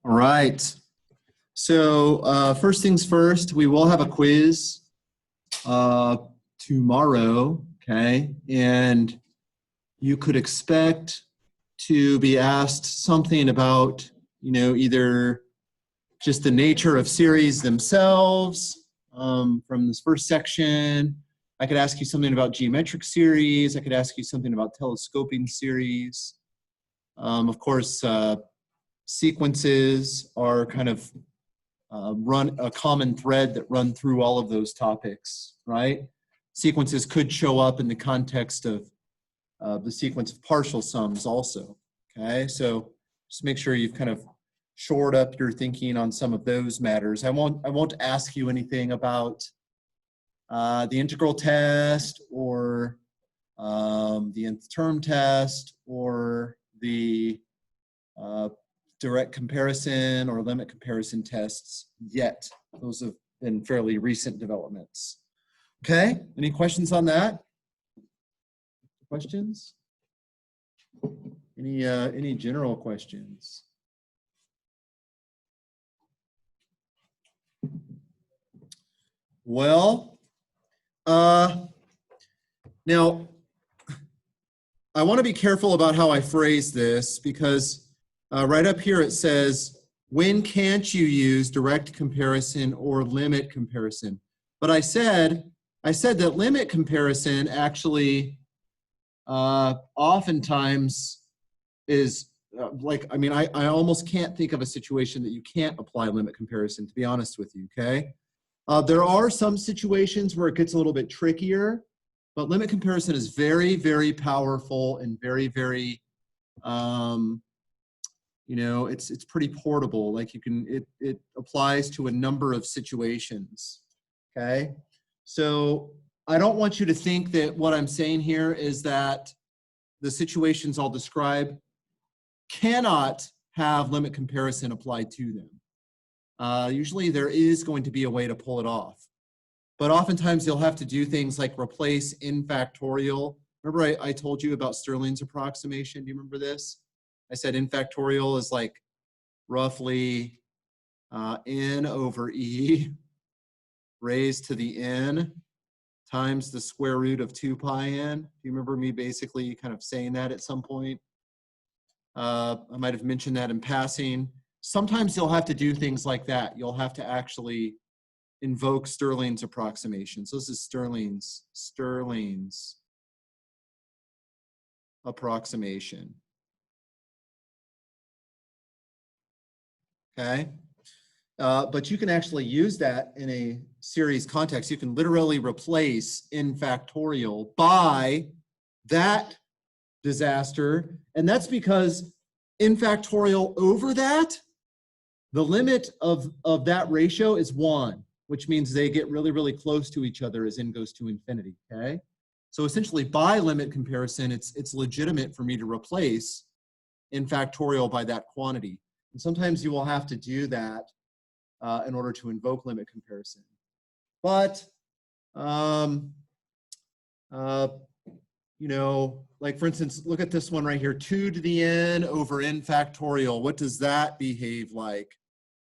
All right. So first things first, we will have a quiz tomorrow, okay? And you could expect to be asked something about, either just the nature of series themselves from this first section. I could ask you something about geometric series. I could ask you something about telescoping series. Of course, sequences are kind of run a common thread that run through all of those topics, right? Sequences could show up in the context of the sequence of partial sums also, okay? So just make sure you've kind of shored up your thinking on some of those matters. I won't ask you anything about the integral test or the nth term test or the direct comparison or limit comparison tests yet. Those have been fairly recent developments. Okay, any questions on that? Questions? Any general questions? Well, now I want to be careful about how I phrase this because right up here it says, when can't you use direct comparison or limit comparison? But I said that limit comparison actually oftentimes is I almost can't think of a situation that you can't apply limit comparison, to be honest with you, okay? There are some situations where it gets a little bit trickier, but limit comparison is very, very powerful and very, very, it's pretty portable. Like it applies to a number of situations, okay? So I don't want you to think that what I'm saying here is that the situations I'll describe cannot have limit comparison applied to them. Usually there is going to be a way to pull it off. But oftentimes you'll have to do things like replace in factorial. Remember I told you about Stirling's approximation? Do you remember this? I said in factorial is like roughly n over e raised to the n times the square root of 2 pi n. Do you remember me basically kind of saying that at some point? I might have mentioned that in passing. Sometimes you'll have to do things like that. You'll have to actually invoke Stirling's approximation. So this is Stirling's approximation. Okay? But you can actually use that in a series context. You can literally replace in factorial by that disaster. And that's because in factorial over that, the limit of that ratio is 1, which means they get really, really close to each other as n goes to infinity, okay? So essentially by limit comparison, it's legitimate for me to replace in factorial by that quantity. And sometimes you will have to do that in order to invoke limit comparison. But, like for instance, look at this one right here, 2 to the n over n factorial. What does that behave like?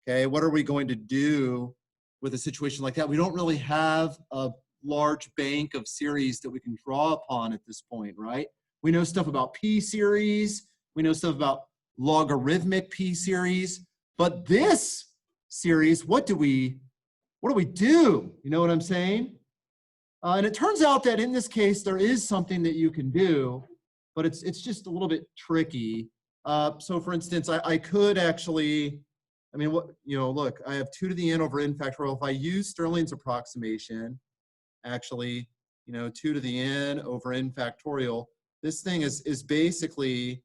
Okay, what are we going to do with a situation like that? We don't really have a large bank of series that we can draw upon at this point, right? We know stuff about p series, we know stuff about logarithmic p series, but this series, what do we do? You know what I'm saying? And it turns out that in this case, there is something that you can do, but it's just a little bit tricky. So for instance, I could actually, look, I have 2 to the n over n factorial. If I use Stirling's approximation, actually, 2 to the n over n factorial, this thing is basically,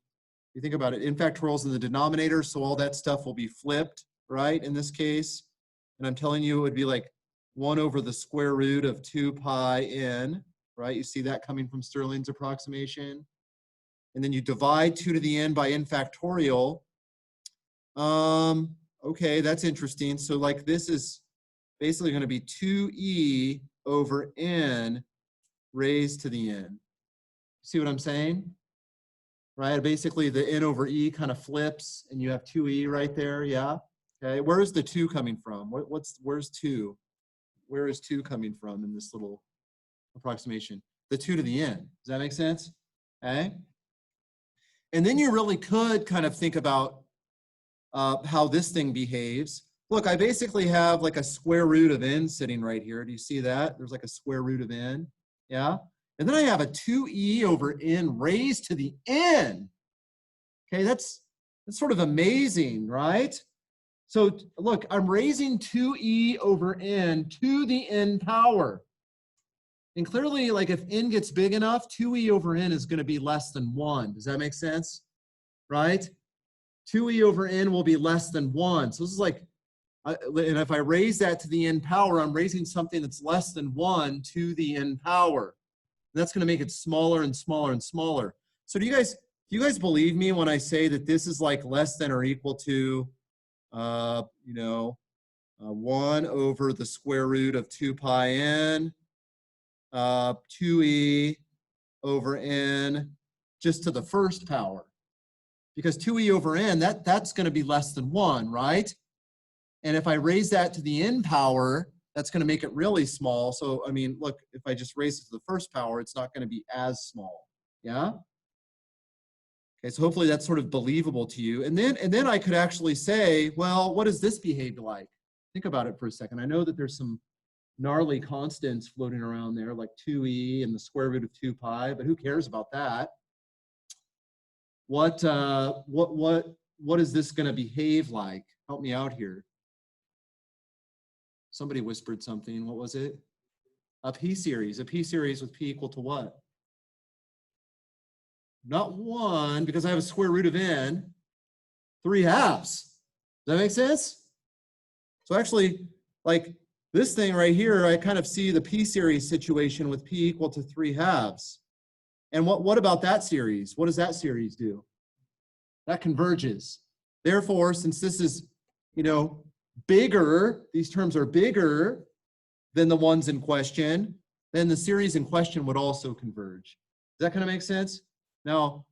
you think about it, n factorial is in the denominator, so all that stuff will be flipped, right, in this case. And I'm telling you it would be like 1 over the square root of 2 pi n, right? You see that coming from Stirling's approximation. And then you divide 2 to the n by n factorial. Okay, that's interesting. So like this is basically going to be 2e over n raised to the n. See what I'm saying? right? Basically, the n over e kind of flips, and you have 2e right there, yeah? Okay, where is the 2 coming from? Where's 2? Where is 2 coming from in this little approximation? The 2 to the n. Does that make sense? Okay? And then you really could kind of think about how this thing behaves. Look, I basically have like a square root of n sitting right here. Do you see that? There's like a square root of n, yeah? And then I have a 2e over n raised to the n. Okay, that's sort of amazing, right? So look, I'm raising 2e over n to the n power. And clearly, like if n gets big enough, 2e over n is going to be less than 1. Does that make sense? Right? 2e over n will be less than 1. So this is like, and if I raise that to the n power, I'm raising something that's less than 1 to the n power. And that's going to make it smaller and smaller and smaller. So do you guys believe me when I say that this is like less than or equal to, 1 over the square root of 2 pi n, 2e over n, just to the first power? Because 2e over n, that's going to be less than 1, right? And if I raise that to the n power, that's going to make it really small. So, I mean, look, if I just raise it to the first power, it's not going to be as small. Yeah? Okay, so hopefully that's sort of believable to you. And then I could actually say, well, what does this behave like? Think about it for a second. I know that there's some gnarly constants floating around there, like 2e and the square root of 2 pi, but who cares about that? What is this going to behave like? Help me out here. Somebody whispered something. What was it? A p-series. A p-series with p equal to what? Not 1, because I have a square root of n. 3 halves. Does that make sense? So actually, like this thing right here, I kind of see the p-series situation with p equal to 3 halves. And what about that series? What does that series do? That converges. Therefore, since this is, bigger, these terms are bigger than the ones in question, then the series in question would also converge. Does that kind of make sense? Now,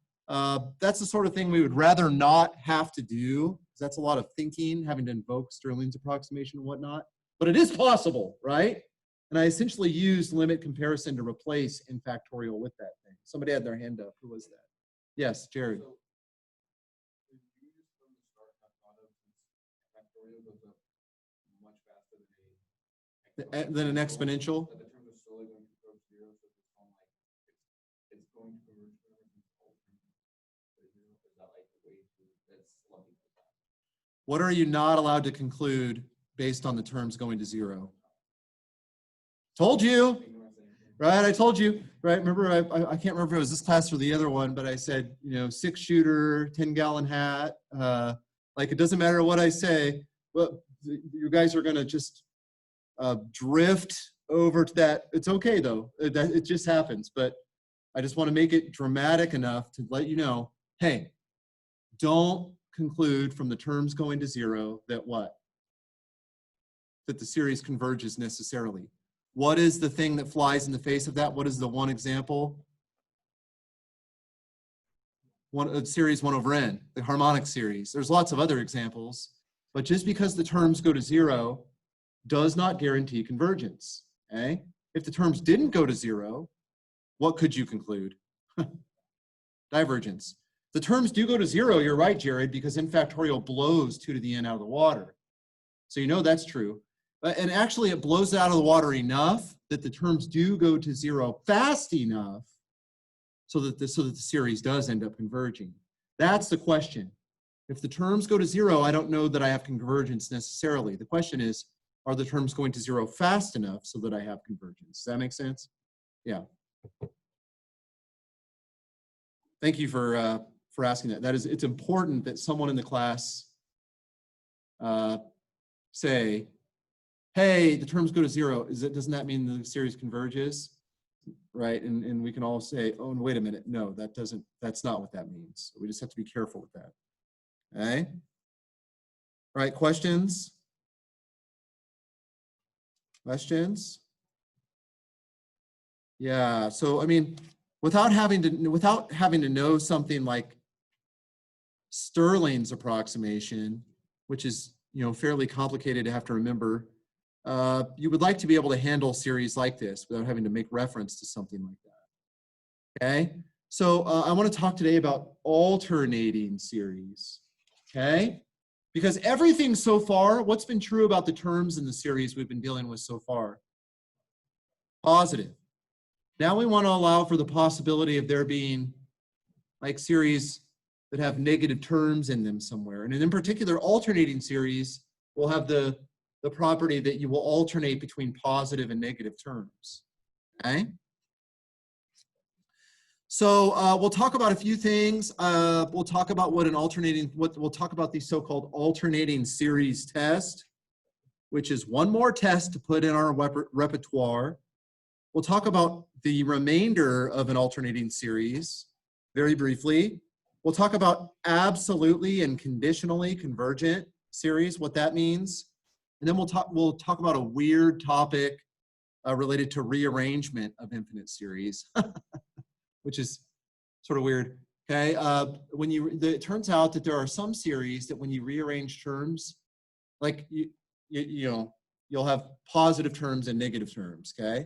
that's the sort of thing we would rather not have to do, because that's a lot of thinking, having to invoke Stirling's approximation and whatnot. But it is possible, right? And I essentially used limit comparison to replace n factorial with that thing. Somebody had their hand up. Who was that? Yes, Jared. Than an exponential? What are you not allowed to conclude based on the terms going to 0? Told you, right? I told you, right? Remember, I can't remember if it was this class or the other one, but I said, 6-shooter, 10-gallon hat. Like, it doesn't matter what I say. Well, you guys are going to just drift over to that. It's okay, though. It just happens. But I just want to make it dramatic enough to let you know, hey, don't conclude from the terms going to 0 that what? That the series converges necessarily. What is the thing that flies in the face of that? What is the one example? Series 1 over n, the harmonic series. There's lots of other examples, but just because the terms go to 0 does not guarantee convergence. Okay? If the terms didn't go to 0, what could you conclude? Divergence. The terms do go to 0, you're right, Jared, because n factorial blows 2 to the n out of the water. So that's true. And actually, it blows it out of the water enough that the terms do go to 0 fast enough so that the series does end up converging. That's the question. If the terms go to 0, I don't know that I have convergence necessarily. The question is, are the terms going to 0 fast enough so that I have convergence? Does that make sense? Yeah. Thank you for asking that. It's important that someone in the class say, hey, the terms go to 0. Doesn't that mean the series converges? Right? And we can all say, oh, wait a minute. No, that's not what that means. We just have to be careful with that. Okay? All right, questions? Questions? Yeah, so I mean, without having to know something like Stirling's approximation, which is, fairly complicated to have to remember, you would like to be able to handle series like this without having to make reference to something like that. Okay, so I want to talk today about alternating series. Okay, because everything so far, what's been true about the terms in the series we've been dealing with so far? Positive. Now we want to allow for the possibility of there being like series that have negative terms in them somewhere. And in particular, alternating series will have the property that you will alternate between positive and negative terms. Okay? So we'll talk about a few things. We'll talk about we'll talk about the so-called alternating series test, which is one more test to put in our repertoire. We'll talk about the remainder of an alternating series very briefly. We'll talk about absolutely and conditionally convergent series, what that means. And then we'll talk about a weird topic related to rearrangement of infinite series, which is sort of weird. Okay, it turns out that there are some series that when you rearrange terms, like you'll have positive terms and negative terms. Okay,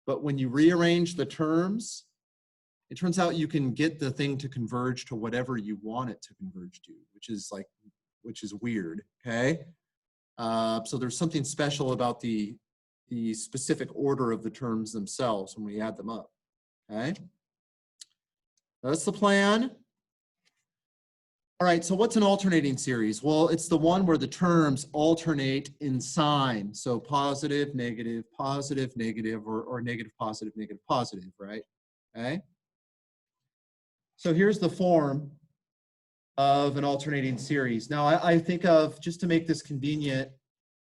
but when you rearrange the terms, it turns out you can get the thing to converge to whatever you want it to converge to, which is weird. Okay, so there's something special about the specific order of the terms themselves when we add them up. Okay, that's the plan. All right, so what's an alternating series? Well, it's the one where the terms alternate in sign. So positive, negative, or negative, positive, right? Okay. So here's the form of an alternating series. Now I think of, just to make this convenient,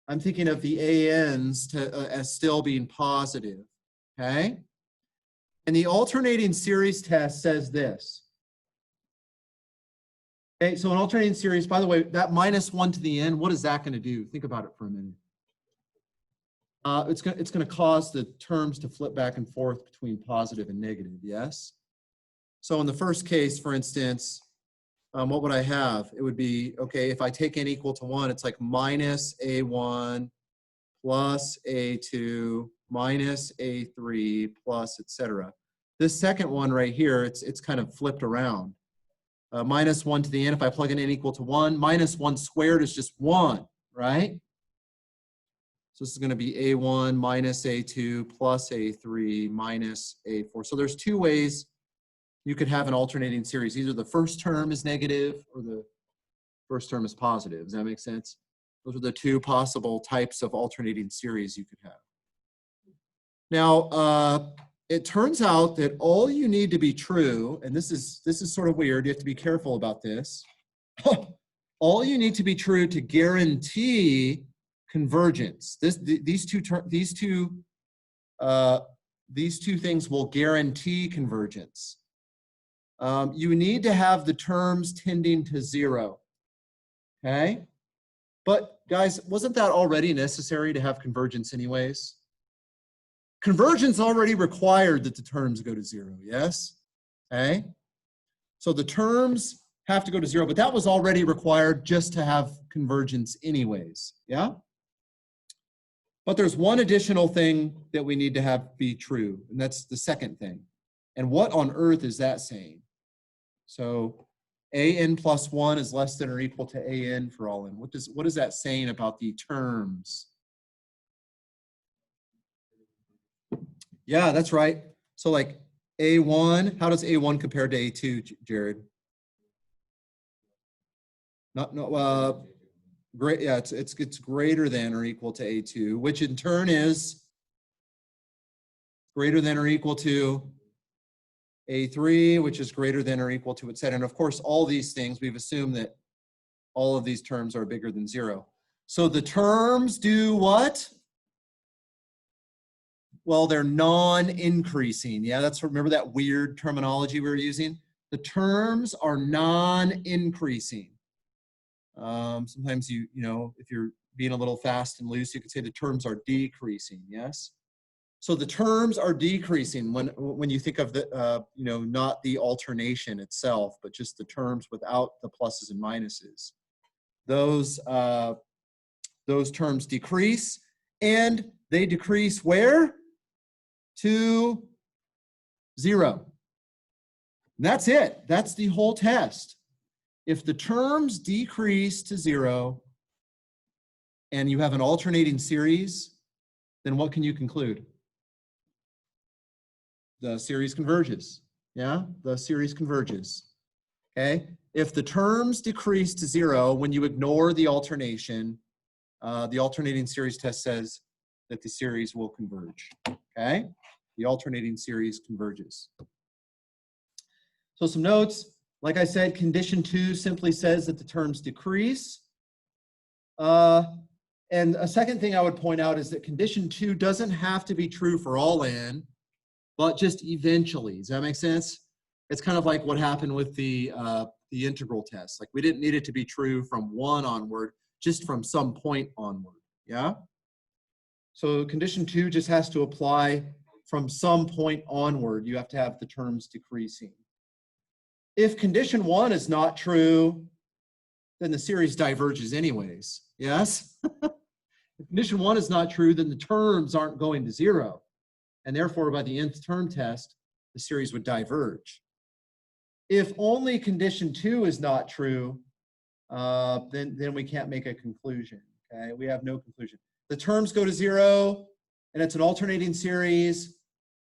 I'm thinking of the ANs as still being positive, okay? And the alternating series test says this. Okay, so an alternating series, by the way, that -1 to the n, what is that going to do? Think about it for a minute. It's going to cause the terms to flip back and forth between positive and negative, yes? So in the first case, for instance, what would I have? It would be, okay, if I take n equal to 1, it's like minus a1 plus a2 minus a3 plus, etc. This second one right here, it's kind of flipped around. -1 to the n, if I plug in n equal to 1, -1 squared is just 1, right? So this is going to be a1 minus a2 plus a3 minus a4. So there's two ways you could have an alternating series. Either the first term is negative or the first term is positive. Does that make sense? Those are the two possible types of alternating series you could have. Now, it turns out that all you need to be true, and this is sort of weird, you have to be careful about this. All you need to be true to guarantee convergence. These two things will guarantee convergence. You need to have the terms tending to 0. Okay? But guys, wasn't that already necessary to have convergence anyways? Convergence already required that the terms go to 0, yes? Okay? So the terms have to go to 0, but that was already required just to have convergence anyways, yeah? But there's one additional thing that we need to have be true, and that's the second thing. And what on earth is that saying? So an plus 1 is less than or equal to an for all n. What is that saying about the terms? Yeah, that's right. So like a1, how does a1 compare to a2, Jared? Great. Yeah, it's greater than or equal to a2, which in turn is greater than or equal to a3, which is greater than or equal to, etc. And of course, all these things, we've assumed that all of these terms are bigger than 0. So the terms do what? Well, they're non-increasing. Yeah, remember that weird terminology we were using? The terms are non-increasing. Sometimes if you're being a little fast and loose, you could say the terms are decreasing, yes? So the terms are decreasing when you think of the, you know, not the alternation itself, but just the terms without the pluses and minuses. Those terms decrease, and they decrease where? To 0. And that's it. That's the whole test. If the terms decrease to 0 and you have an alternating series, then what can you conclude? The series converges. Yeah, the series converges. Okay. If the terms decrease to 0 when you ignore the alternation, the alternating series test says that the series will converge. Okay. The alternating series converges. So some notes. Like I said, condition 2 simply says that the terms decrease. And a second thing I would point out is that condition 2 doesn't have to be true for all n, but just eventually. Does that make sense? It's kind of like what happened with the integral test. Like we didn't need it to be true from 1 onward, just from some point onward. Yeah? So condition 2 just has to apply from some point onward. You have to have the terms decreasing. If condition 1 is not true, then the series diverges anyways. Yes? If condition 1 is not true, then the terms aren't going to 0. And therefore, by the nth term test, the series would diverge. If only condition 2 is not true, then we can't make a conclusion. Okay? We have no conclusion. The terms go to 0, and it's an alternating series,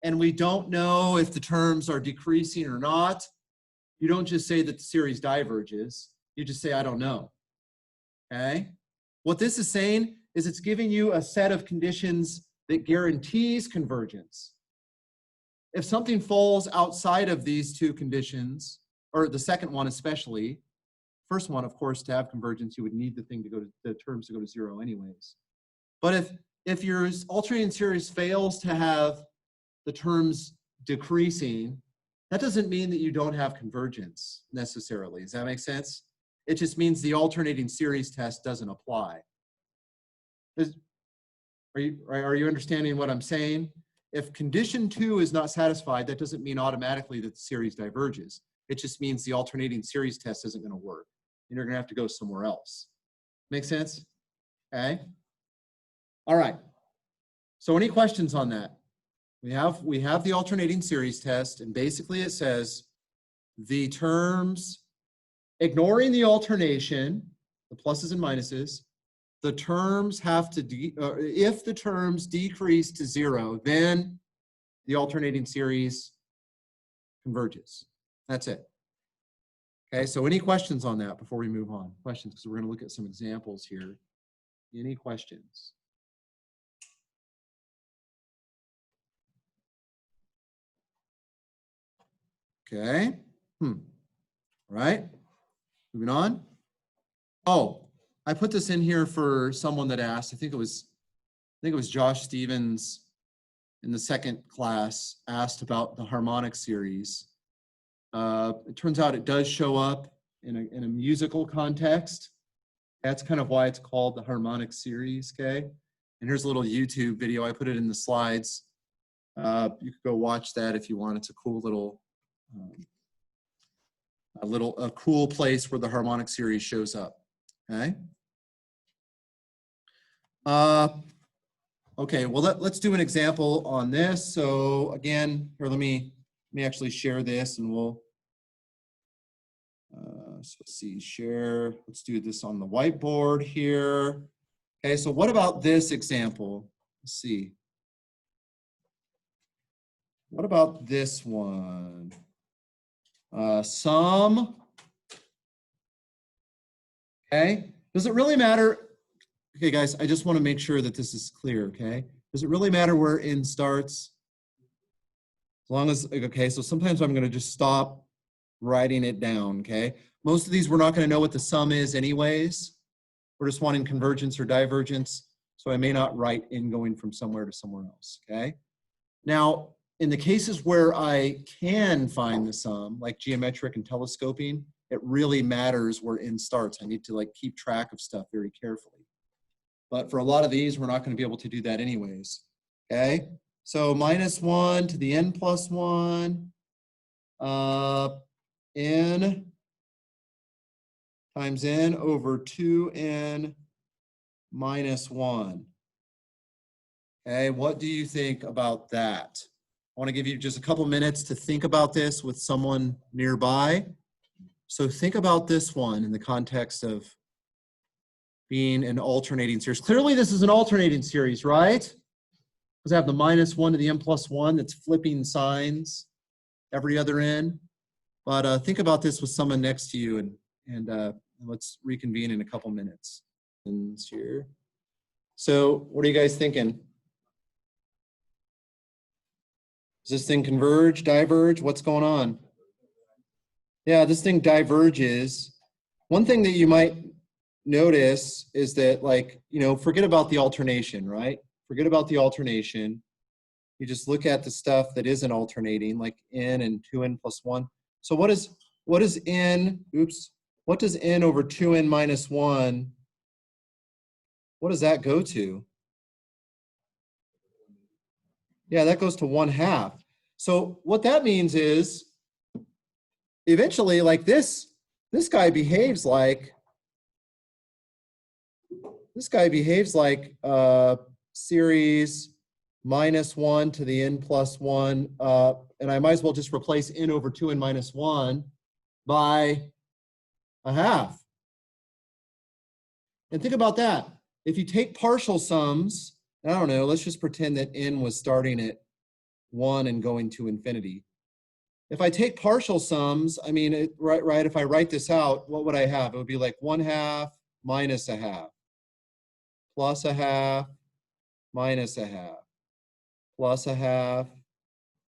and we don't know if the terms are decreasing or not. You don't just say that the series diverges. You just say, I don't know. Okay? What this is saying is it's giving you a set of conditions that guarantees convergence. If something falls outside of these two conditions, or the second one especially, first one, of course, to have convergence, you would need the terms to go to 0 anyways. But if your alternating series fails to have the terms decreasing, that doesn't mean that you don't have convergence necessarily. Does that make sense? It just means the alternating series test doesn't apply. Are you understanding what I'm saying? If condition 2 is not satisfied, that doesn't mean automatically that the series diverges. It just means the alternating series test isn't going to work, and you're going to have to go somewhere else. Make sense? Okay. All right. So any questions on that? We have the alternating series test, and basically it says the terms, ignoring the alternation, the pluses and minuses, the terms have to, if the terms decrease to 0, then the alternating series converges. That's it. Okay, so any questions on that before we move on? Questions, because we're going to look at some examples here. Any questions? Okay. All right. Moving on. Oh, I put this in here for someone that asked. I think it was Josh Stevens in the second class asked about the harmonic series. It turns out it does show up in a musical context. That's kind of why it's called the harmonic series. Okay. And here's a little YouTube video. I put it in the slides. You could go watch that if you want. It's a cool little. A cool place where the harmonic series shows up. Okay. Okay. Well, let's do an example on this. So again, here let me actually share this, and we'll. So let's see. Share. Let's do this on the whiteboard here. Okay. So what about this example? Let's see. What about this one? Sum. Okay. Does it really matter? Okay, guys, I just want to make sure that this is clear, okay? Does it really matter where n starts? As long as, okay, so sometimes I'm going to just stop writing it down, okay? Most of these, we're not going to know what the sum is anyways. We're just wanting convergence or divergence, so I may not write n going from somewhere to somewhere else, okay? Now, in the cases where I can find the sum, like geometric and telescoping, it really matters where n starts. I need to like keep track of stuff very carefully. But for a lot of these, we're not going to be able to do that anyways, okay? So minus 1 to the n plus 1, n times n over 2n minus 1. Okay, what do you think about that? I want to give you just a couple minutes to think about this with someone nearby. So think about this one in the context of being an alternating series. Clearly this is an alternating series, right? Because I have the minus 1 to the n plus 1 that's flipping signs every other n. But think about this with someone next to you, and let's reconvene in a couple minutes. Here. So what are you guys thinking? Does this thing converge, diverge? What's going on? Yeah, this thing diverges. One thing that you might notice is that, like, you know, forget about the alternation, right? Forget about the alternation. You just look at the stuff that isn't alternating, like n and 2n plus 1. So what is n, what does n over 2n minus 1, what does that go to? Yeah, that goes to 1/2. So what that means is, eventually, like this guy behaves like, series minus 1 to the n plus 1, and I might as well just replace n over 2n minus 1 by 1/2. And think about that. If you take partial sums, I don't know, let's just pretend that n was starting at 1 and going to infinity. If I take partial sums, I mean, if I write this out, what would I have? It would be like 1/2 minus 1/2, plus 1/2 minus 1/2, plus 1/2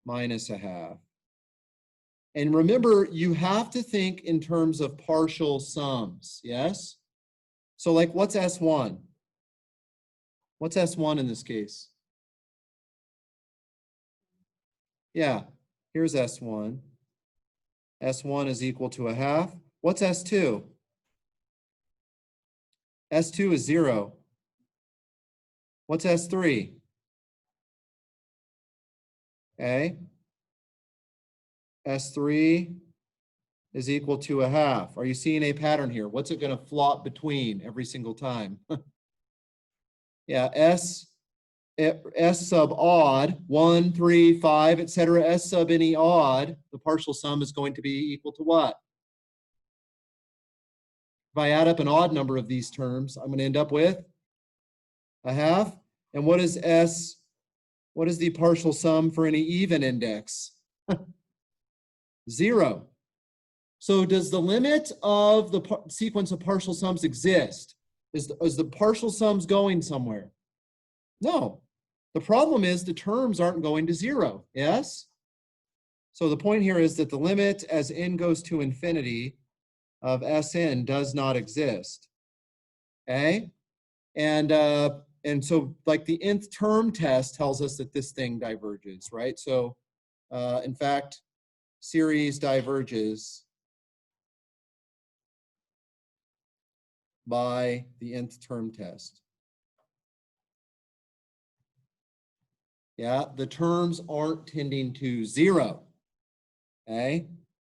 minus 1/2. And remember, you have to think in terms of partial sums, yes? So like, what's S1? What's S1 in this case? Yeah, here's S1. S1 is equal to 1/2. What's S2? S2 is 0. What's S3? Okay. S3 is equal to 1/2. Are you seeing a pattern here? What's it going to flop between every single time? Yeah, S sub odd, 1, 3, 5, etc. S sub any odd, the partial sum is going to be equal to what? If I add up an odd number of these terms, I'm going to end up with 1/2. And what is S? What is the partial sum for any even index? 0. So does the limit of the sequence of partial sums exist? Is the partial sums going somewhere? No. The problem is the terms aren't going to 0, yes? So the point here is that the limit as n goes to infinity of Sn does not exist, okay? And so like the nth term test tells us that this thing diverges, right? So in fact, series diverges by the nth term test. Yeah, the terms aren't tending to 0, okay?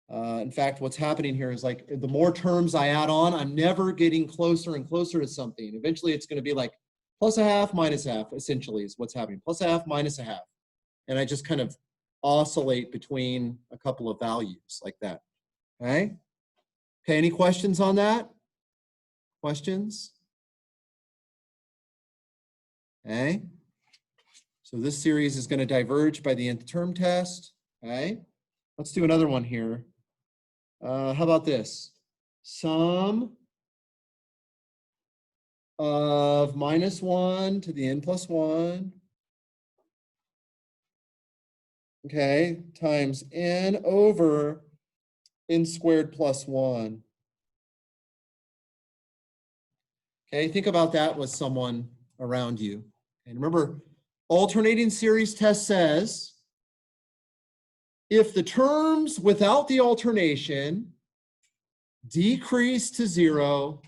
In fact, what's happening here is, like, the more terms I add on, I'm never getting closer and closer to something. Eventually, it's going to be like plus 1/2 minus 1/2, essentially, is what's happening. Plus 1/2 minus 1/2. And I just kind of oscillate between a couple of values like that, okay? Okay, any questions on that? Questions? Okay. So this series is going to diverge by the nth term test, okay? Let's do another one here. How about this? Sum of minus 1 to the n plus 1, okay, times n over n squared plus 1. Okay, think about that with someone around you. And remember, alternating series test says if the terms without the alternation decrease to 0,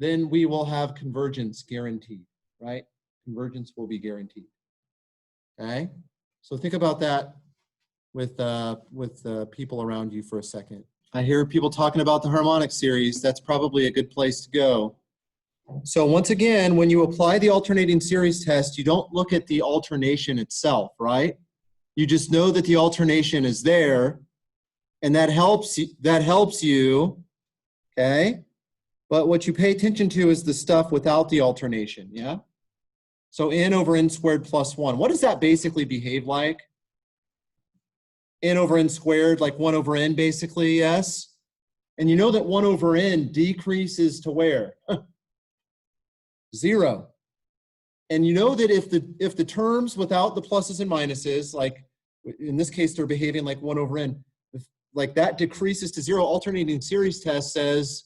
then we will have convergence guaranteed, right? Convergence will be guaranteed. Okay? So think about that with people around you for a second. I hear people talking about the harmonic series. That's probably a good place to go. So once again, when you apply the alternating series test, you don't look at the alternation itself, right? You just know that the alternation is there, and that helps you, okay? But what you pay attention to is the stuff without the alternation, yeah? So n over n squared plus 1. What does that basically behave like? N over n squared, like 1 over n basically, yes? And you know that 1 over n decreases to where? 0. And you know that if the terms without the pluses and minuses, like in this case they're behaving like 1 over n, like that decreases to 0, alternating series test says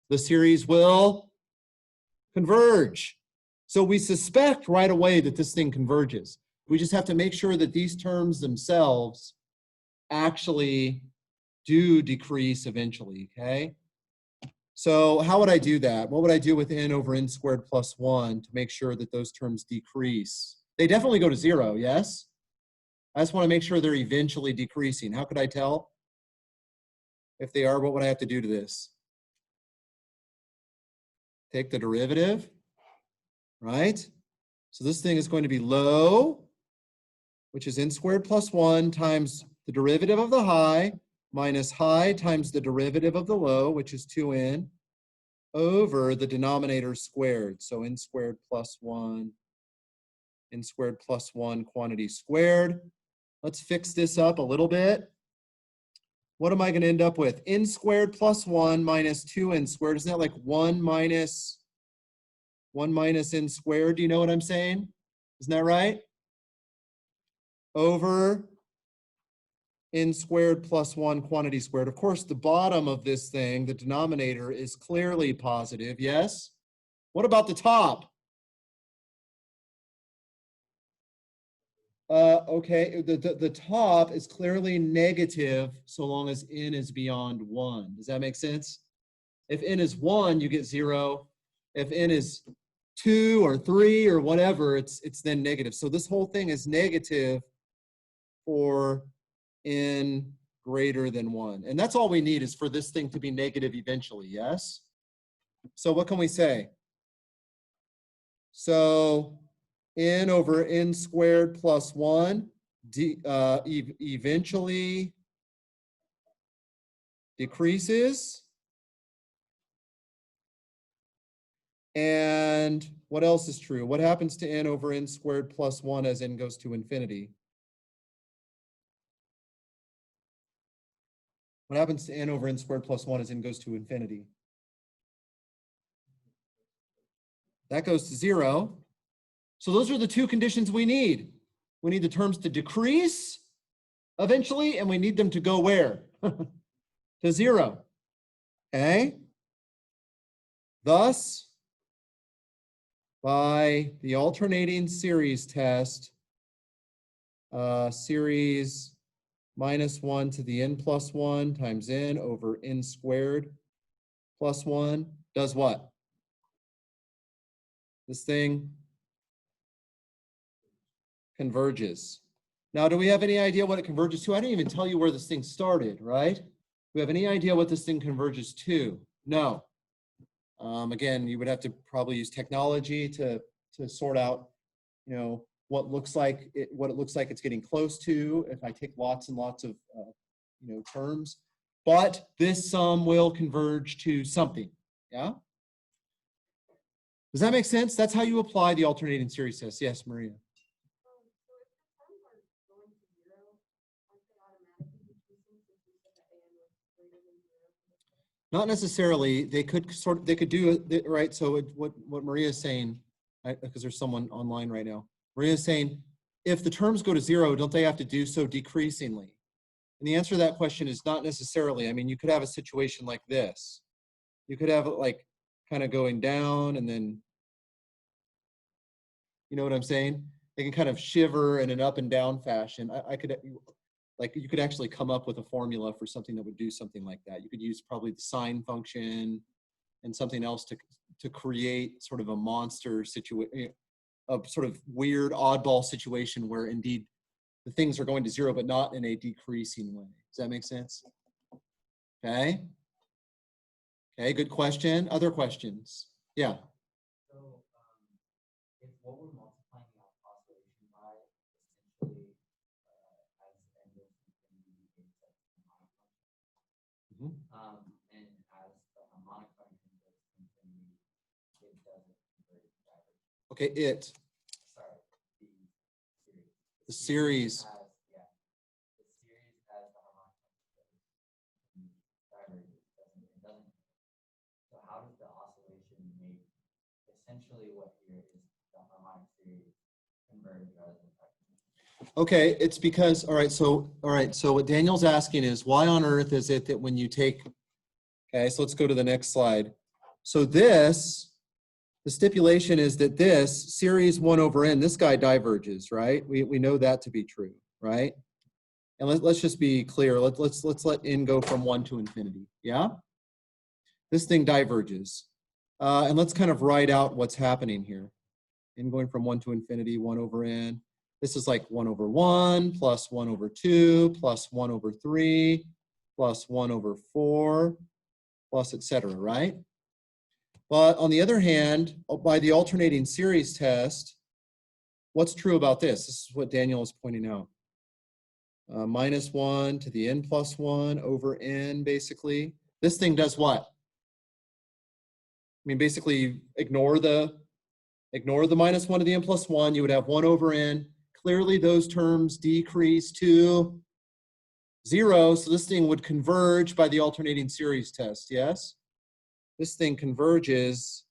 the series will converge. So we suspect right away that this thing converges. We just have to make sure that these terms themselves actually do decrease eventually, okay? So how would I do that? What would I do with n over n squared plus 1 to make sure that those terms decrease? They definitely go to 0, yes? I just want to make sure they're eventually decreasing. How could I tell? If they are, what would I have to do to this? Take the derivative, right? So this thing is going to be low, which is n squared plus 1 times the derivative of the high minus high times the derivative of the low, which is 2n, over the denominator squared. So n squared plus 1 quantity squared. Let's fix this up a little bit. What am I going to end up with? N squared plus 1 minus 2n squared. Isn't that like 1 minus n squared? Do you know what I'm saying? Isn't that right? Over n squared plus 1 quantity squared. Of course, the bottom of this thing, the denominator, is clearly positive, yes? What about the top? Okay, the top is clearly negative so long as n is beyond 1. Does that make sense? If n is 1, you get 0. If n is 2 or 3 or whatever, it's then negative. So this whole thing is negative for n greater than 1. And that's all we need, is for this thing to be negative eventually, yes? So what can we say? So n over n squared plus 1 eventually decreases. And what else is true? What happens to n over n squared plus 1 as n goes to infinity? What happens to n over n squared plus 1 as n goes to infinity? That goes to 0. So those are the two conditions we need. We need the terms to decrease eventually, and we need them to go where? To 0. Okay? Thus, by the alternating series test, series minus 1 to the n plus 1 times n over n squared plus 1 does what? This thing converges. Now, do we have any idea what it converges to? I didn't even tell you where this thing started, right? Do we have any idea what this thing converges to? No. Again, you would have to probably use technology to sort out, you know, what it looks like it's getting close to if I take lots and lots of you know, terms. But this sum will converge to something. Yeah. Does that make sense? That's how you apply the alternating series test. Yes, Maria. Not necessarily. They could do it right. So what Maria is saying, because there's someone online right now. Maria is saying, if the terms go to 0, don't they have to do so decreasingly? And the answer to that question is not necessarily. I mean, you could have a situation like this. You could have it like kind of going down and then, you know what I'm saying? They can kind of shiver in an up and down fashion. I could, like, you could actually come up with a formula for something that would do something like that. You could use probably the sine function and something else to create sort of a monster situation. a sort of weird oddball situation where indeed the things are going to zero, but not in a decreasing way. Does that make sense? Okay. Okay, good question. Other questions? Yeah. So if what we're multiplying the oscillation by essentially as n goes to infinity is a harmonic function, and as the harmonic function goes to infinity, it doesn't converge diverge. Okay, it. Sorry, the series. Has, yeah, the series as the harmonic function goes diverges, it doesn't. So how does the oscillation make essentially what here is the harmonic series converge rather than diverge? Okay, it's because, all right, so what Daniel's asking is, why on earth is it that when you take, okay, so let's go to the next slide. So this, the stipulation is that this series 1 over n, this guy diverges, right? We know that to be true, right? And let's just be clear. Let's let n go from 1 to infinity, yeah? This thing diverges. And let's kind of write out what's happening here. N going from 1 to infinity, 1 over n. This is like 1 over 1 plus 1 over 2 plus 1 over 3 plus 1 over 4 plus etc., right? But on the other hand, by the alternating series test, what's true about this? This is what Daniel is pointing out. Minus 1 to the n plus 1 over n, basically. This thing does what? I mean, basically, ignore the minus 1 to the n plus 1. You would have 1 over n. Clearly, those terms decrease to 0. So this thing would converge by the alternating series test, yes? This thing converges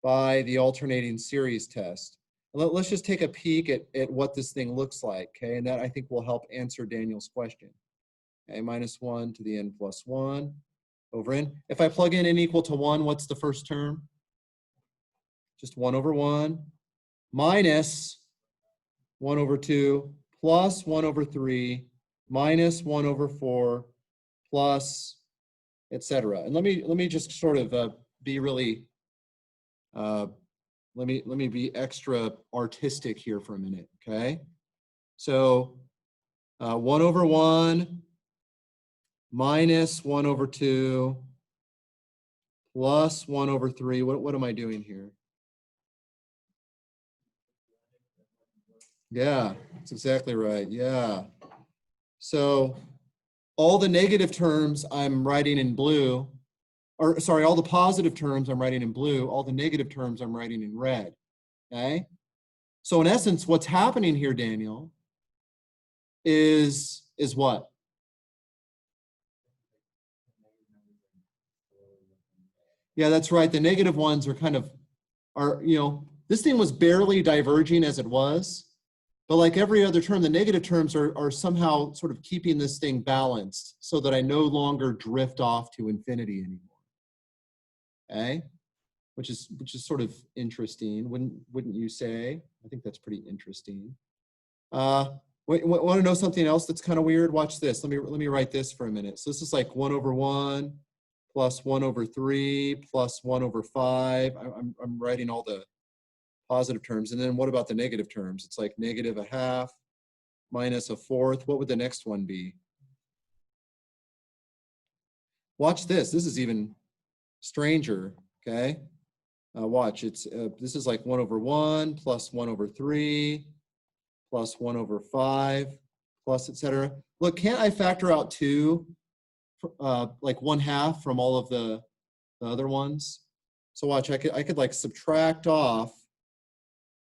by the alternating series test. Let's just take a peek at what this thing looks like, okay? And that, I think, will help answer Daniel's question. Okay, minus 1 to the n plus 1 over n. If I plug in n equal to 1, what's the first term? Just 1 over 1 minus 1 over 2 plus 1 over 3 minus 1 over 4 plus etc. And let me just sort of be really let me be extra artistic here for a minute, okay? So 1 over 1 minus 1 over 2 plus 1 over 3. What am I doing here? Yeah, that's exactly right. Yeah. So all the negative terms I'm writing in blue, or sorry, all the positive terms I'm writing in blue, all the negative terms I'm writing in red, okay? So in essence, what's happening here, Daniel, is what? Yeah, that's right. The negative ones are kind of, this thing was barely diverging as it was, but like every other term, the negative terms are somehow sort of keeping this thing balanced so that I no longer drift off to infinity anymore. Okay, which is sort of interesting, wouldn't you say? I think that's pretty interesting. Want to know something else that's kind of weird? Watch this. Let me write this for a minute. So this is like 1 over 1 plus 1 over 3 plus 1 over 5. I'm writing all the positive terms. And then what about the negative terms? It's like negative a half minus a fourth. What would the next one be? Watch this. This is even stranger, okay? Watch, this is like 1 over 1 plus 1 over 3 plus 1 over 5 plus etc. Look, can't I factor out 2, like 1/2 from all of the other ones? So watch, I could like subtract off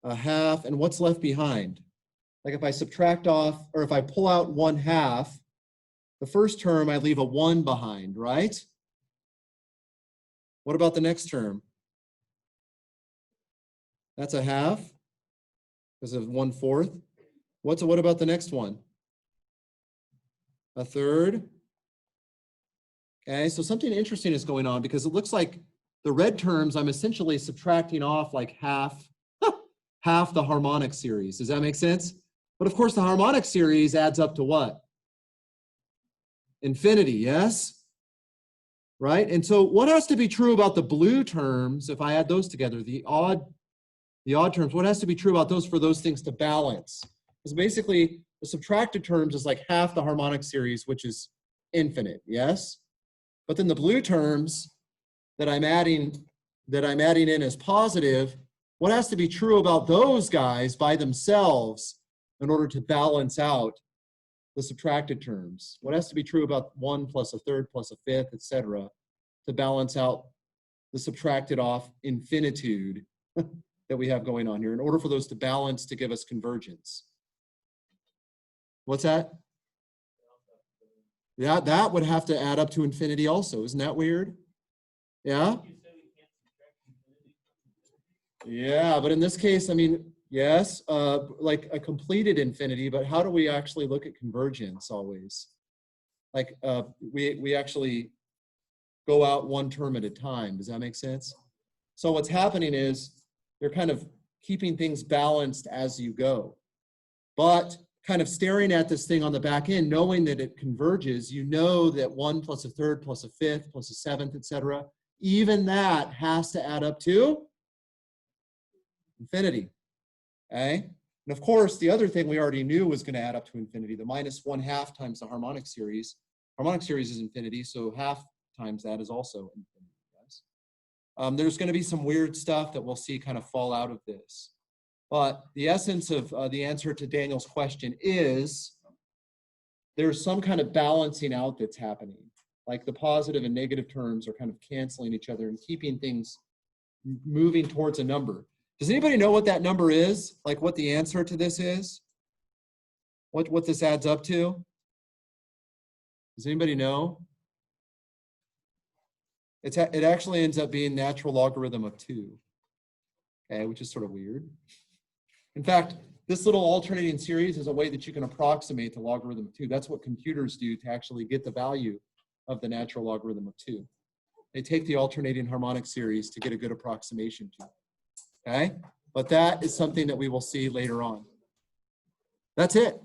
a half, and what's left behind? Like if I subtract off, or if I pull out 1/2, the first term I leave a 1 behind, right? What about the next term? That's a half because of 1/4. What about the next one? A third. Okay, so something interesting is going on because it looks like the red terms I'm essentially subtracting off like half the harmonic series. Does that make sense? But of course the harmonic series adds up to what? Infinity, yes? Right? And so what has to be true about the blue terms if I add those together? The odd The odd terms, what has to be true about those for those things to balance? Because basically, the subtracted terms is like half the harmonic series, which is infinite, yes? But then the blue terms that I'm adding in as positive, what has to be true about those guys by themselves in order to balance out the subtracted terms? What has to be true about 1 plus a third plus a fifth, etc., to balance out the subtracted off infinitude that we have going on here in order for those to balance to give us convergence? What's that? Yeah, that would have to add up to infinity also. Isn't that weird? Yeah? Yeah, but in this case, I mean, yes, like a completed infinity, but how do we actually look at convergence always? Like we actually go out one term at a time. Does that make sense? So what's happening is they're kind of keeping things balanced as you go. But kind of staring at this thing on the back end, knowing that it converges, you know that 1 plus a third plus a fifth plus a seventh, etc., even that has to add up to infinity. Okay? And of course, the other thing we already knew was going to add up to infinity, the minus 1/2 times the harmonic series. Harmonic series is infinity, so half times that is also infinity, guys. There's going to be some weird stuff that we'll see kind of fall out of this. But the essence of the answer to Daniel's question is there's some kind of balancing out that's happening. Like the positive and negative terms are kind of canceling each other and keeping things moving towards a number. Does anybody know what that number is? Like what the answer to this is? What this adds up to? Does anybody know? It actually ends up being natural logarithm of 2, okay, which is sort of weird. In fact, this little alternating series is a way that you can approximate the logarithm of 2. That's what computers do to actually get the value of the natural logarithm of 2. They take the alternating harmonic series to get a good approximation to it. Okay? But that is something that we will see later on. That's it.